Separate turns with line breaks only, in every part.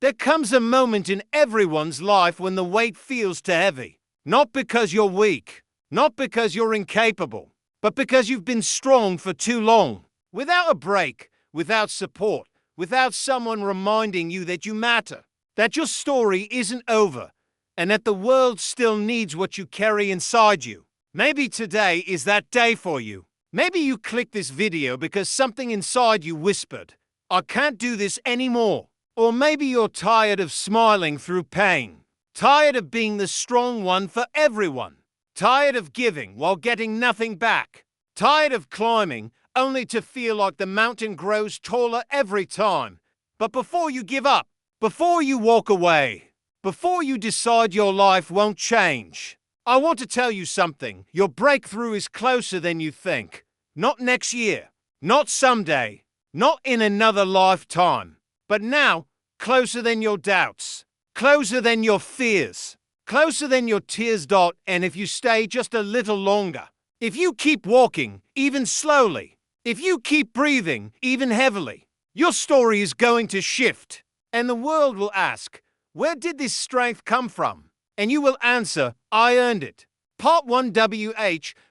There comes a moment in everyone's life when the weight feels too heavy. Not because you're weak, not because you're incapable, but because you've been strong for too long. Without a break, without support, without someone reminding you that you matter, that your story isn't over, and that the world still needs what you carry inside you. Maybe today is that day for you. Maybe you clicked this video because something inside you whispered, I can't do this anymore. Or maybe you're tired of smiling through pain, tired of being the strong one for everyone, tired of giving while getting nothing back, tired of climbing only to feel like the mountain grows taller every time. But before you give up, before you walk away, before you decide your life won't change, I want to tell you something. Your breakthrough is closer than you think. Not next year, not someday, not in another lifetime, but now, closer than your doubts, closer than your fears, closer than your tears. And if you stay just a little longer, if you keep walking, even slowly, if you keep breathing, even heavily, your story is going to shift. And the world will ask, where did this strength come from? And you will answer, I earned it. Part 1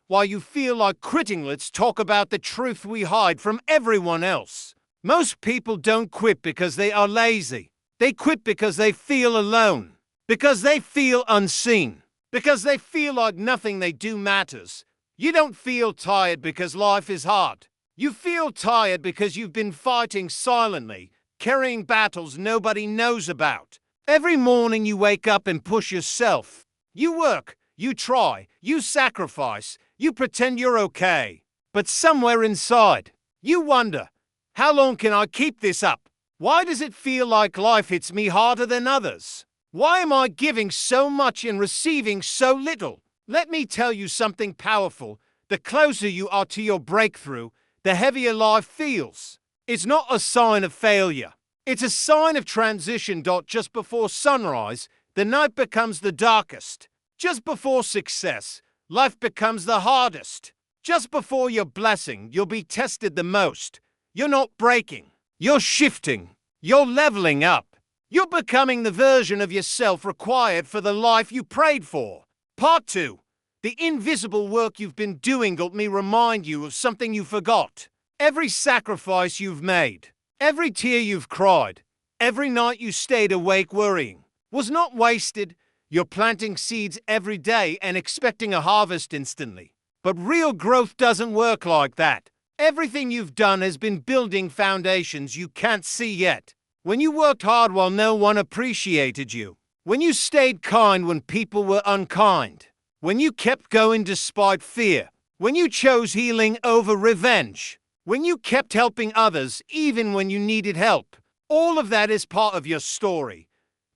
why you feel like quitting. Let's talk about the truth we hide from everyone else. Most people don't quit because they are lazy. They quit because they feel alone, because they feel unseen, because they feel like nothing they do matters. You don't feel tired because life is hard. You feel tired because you've been fighting silently, carrying battles nobody knows about. Every morning you wake up and push yourself. You work, you try, you sacrifice, you pretend you're okay. But somewhere inside, you wonder, how long can I keep this up? Why does it feel like life hits me harder than others? Why am I giving so much and receiving so little? Let me tell you something powerful. The closer you are to your breakthrough, the heavier life feels. It's not a sign of failure. It's a sign of transition. Just before sunrise, the night becomes the darkest. Just before success, life becomes the hardest. Just before your blessing, you'll be tested the most. You're not breaking. You're shifting. You're leveling up. You're becoming the version of yourself required for the life you prayed for. Part 2. The invisible work you've been doing. Let me remind you of something you forgot. Every sacrifice you've made, every tear you've cried, every night you stayed awake worrying, was not wasted. You're planting seeds every day and expecting a harvest instantly. But real growth doesn't work like that. Everything you've done has been building foundations you can't see yet. When you worked hard while no one appreciated you, when you stayed kind when people were unkind, when you kept going despite fear, when you chose healing over revenge, when you kept helping others even when you needed help, all of that is part of your story.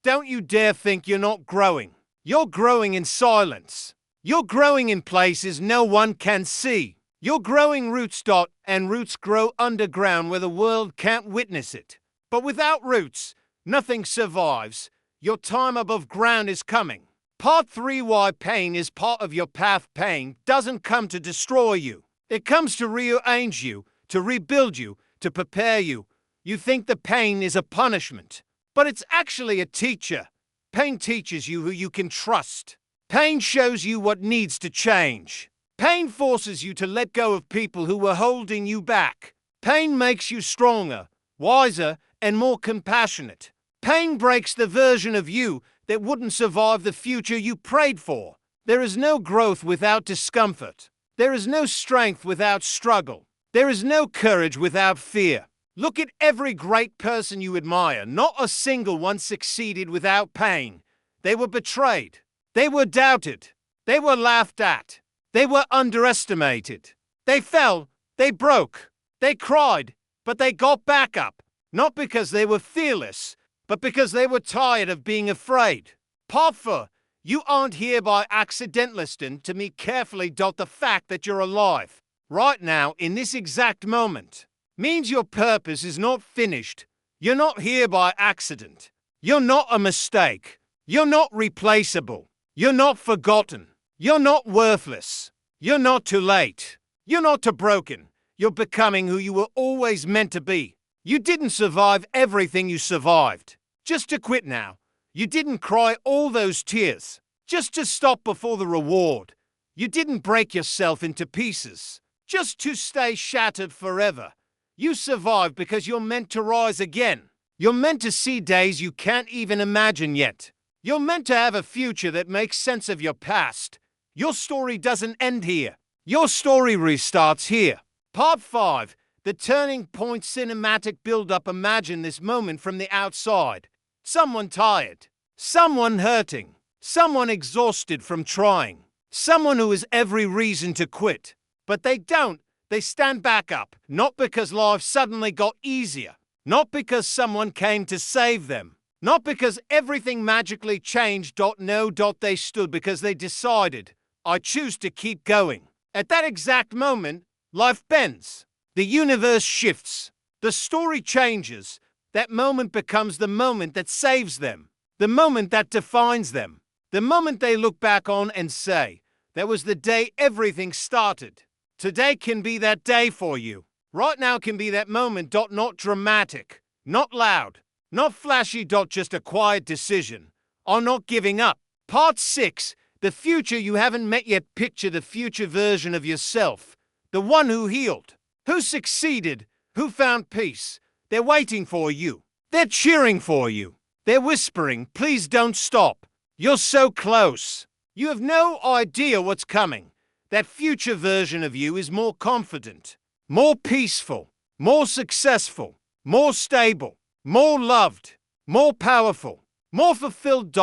Don't you dare think you're not growing. You're growing in silence. You're growing in places no one can see. You're growing roots. And roots grow underground where the world can't witness it. But without roots, nothing survives. Your time above ground is coming. Part 3 why pain is part of your path. Pain doesn't come to destroy you. It comes to rearrange you, to rebuild you, to prepare you. You think the pain is a punishment, but it's actually a teacher. Pain teaches you who you can trust. Pain shows you what needs to change. Pain forces you to let go of people who were holding you back. Pain makes you stronger, wiser, and more compassionate. Pain breaks the version of you that wouldn't survive the future you prayed for. There is no growth without discomfort. There is no strength without struggle. There is no courage without fear. Look at every great person you admire. Not a single one succeeded without pain. They were betrayed. They were doubted. They were laughed at. They were underestimated. They fell. They broke. They cried. But they got back up. Not because they were fearless, but because they were tired of being afraid. Part 4. You aren't here by accident. Listen to me carefully. The fact that you're alive right now in this exact moment means your purpose is not finished. You're not here by accident. You're not a mistake. You're not replaceable. You're not forgotten. You're not worthless. You're not too late. You're not too broken. You're becoming who you were always meant to be. You didn't survive everything you survived. just to quit now. You didn't cry all those tears just to stop before the reward. You didn't break yourself into pieces just to stay shattered forever. You survived because you're meant to rise again. You're meant to see days you can't even imagine yet. You're meant to have a future that makes sense of your past. Your story doesn't end here. Your story restarts here. Part 5. The turning point cinematic build-up. Imagine this moment from the outside. Someone tired. Someone hurting. Someone exhausted from trying. Someone who has every reason to quit. But they don't. They stand back up. Not because life suddenly got easier. Not because someone came to save them. Not because everything magically changed. No. They stood because they decided, I choose to keep going. At that exact moment, life bends. The universe shifts. The story changes. That moment becomes the moment that saves them. The moment that defines them. The moment they look back on and say, that was the day everything started. Today can be that day for you. Right now can be that moment. Not dramatic. Not loud. Not flashy. Just a quiet decision. Or not giving up. Part 6. The future you haven't met yet. Picture the future version of yourself. The one who healed. Who succeeded. Who found peace. They're waiting for you. They're cheering for you. They're whispering, please don't stop. You're so close. You have no idea what's coming. That future version of you is more confident, more peaceful, more successful, more stable, more loved, more powerful, more fulfilled.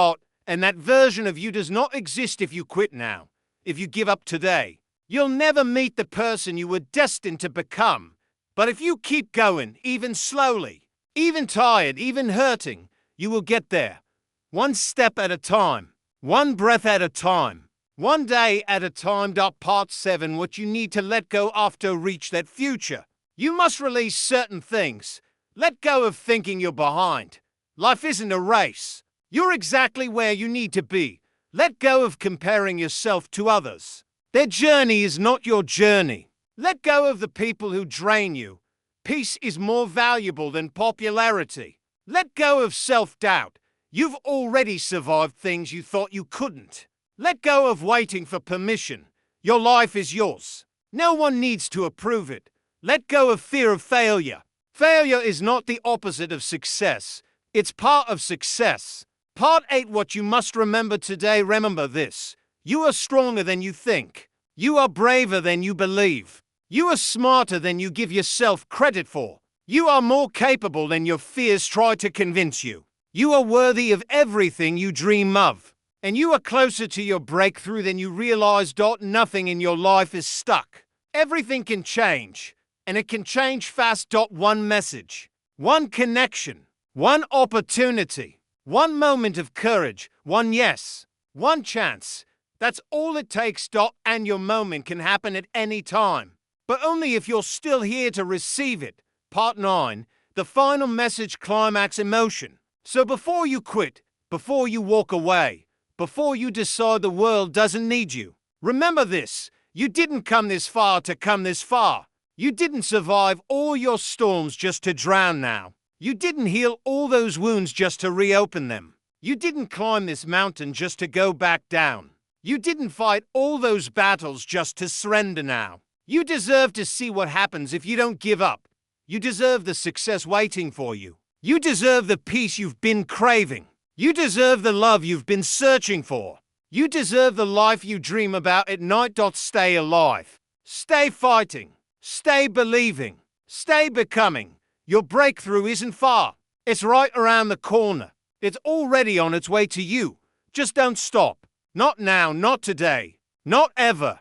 And that version of you does not exist if you quit now, if you give up today. You'll never meet the person you were destined to become. But if you keep going, even slowly, even tired, even hurting, you will get there. One step at a time, one breath at a time, one day at a time. Part 7. What you need to let go after reach that future. You must release certain things. Let go of thinking you're behind. Life isn't a race. You're exactly where you need to be. Let go of comparing yourself to others. Their journey is not your journey. Let go of the people who drain you. Peace is more valuable than popularity. Let go of self-doubt. You've already survived things you thought you couldn't. Let go of waiting for permission. Your life is yours. No one needs to approve it. Let go of fear of failure. Failure is not the opposite of success. It's part of success. Part 8. What you must remember today. Remember this. You are stronger than you think. You are braver than you believe. You are smarter than you give yourself credit for. You are more capable than your fears try to convince you. You are worthy of everything you dream of. And you are closer to your breakthrough than you realize. Nothing in your life is stuck. Everything can change. And it can change fast. One message. One connection. One opportunity. One moment of courage. One yes. One chance. That's all it takes. And your moment can happen at any time. But only if you're still here to receive it. Part 9. The final message. Climax. Emotion. So before you quit, before you walk away, before you decide the world doesn't need you, remember this. You didn't come this far to come this far. You didn't survive all your storms just to drown now. You didn't heal all those wounds just to reopen them. You didn't climb this mountain just to go back down. You didn't fight all those battles just to surrender now. You deserve to see what happens if you don't give up. You deserve the success waiting for you. You deserve the peace you've been craving. You deserve the love you've been searching for. You deserve the life you dream about at night. Stay alive. Stay fighting. Stay believing. Stay becoming. Your breakthrough isn't far. It's right around the corner. It's already on its way to you. Just don't stop. Not now, not today, not ever.